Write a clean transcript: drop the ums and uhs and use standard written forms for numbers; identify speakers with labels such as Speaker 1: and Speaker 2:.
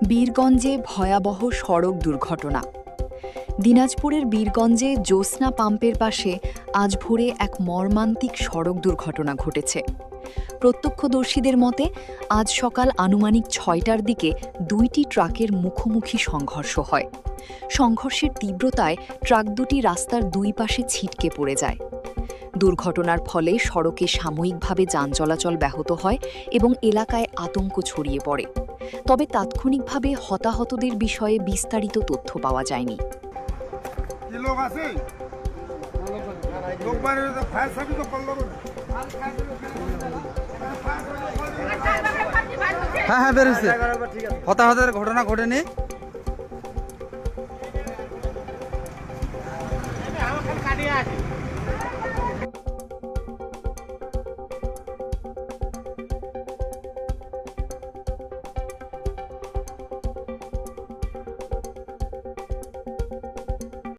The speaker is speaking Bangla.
Speaker 1: বীরগঞ্জে ভয়াবহ সড়ক দুর্ঘটনা। দিনাজপুরের বীরগঞ্জে জ্যোৎস্না পাম্পের পাশে আজ ভোরে এক মর্মান্তিক সড়ক দুর্ঘটনা ঘটেছে। প্রত্যক্ষদর্শীদের মতে আজ সকাল আনুমানিক ৬টার দিকে দুইটি ট্রাকের মুখোমুখি সংঘর্ষ হয়। সংঘর্ষের তীব্রতায় ট্রাক দুটি রাস্তার দুই পাশে ছিটকে পড়ে যায়। দুর্ঘটনার ফলে সড়কে সাময়িকভাবে যান চলাচল ব্যাহত হয় এবং এলাকায় আতঙ্ক ছড়িয়ে পড়ে। তবে তাৎক্ষণিকভাবে হতাহতদের বিষয়ে বিস্তারিত তথ্য পাওয়া যায়নি।
Speaker 2: হ্যাঁ বেরোচ্ছে, হতাহতের ঘটনা ঘটেনি।
Speaker 3: কাটিয়ে আছে।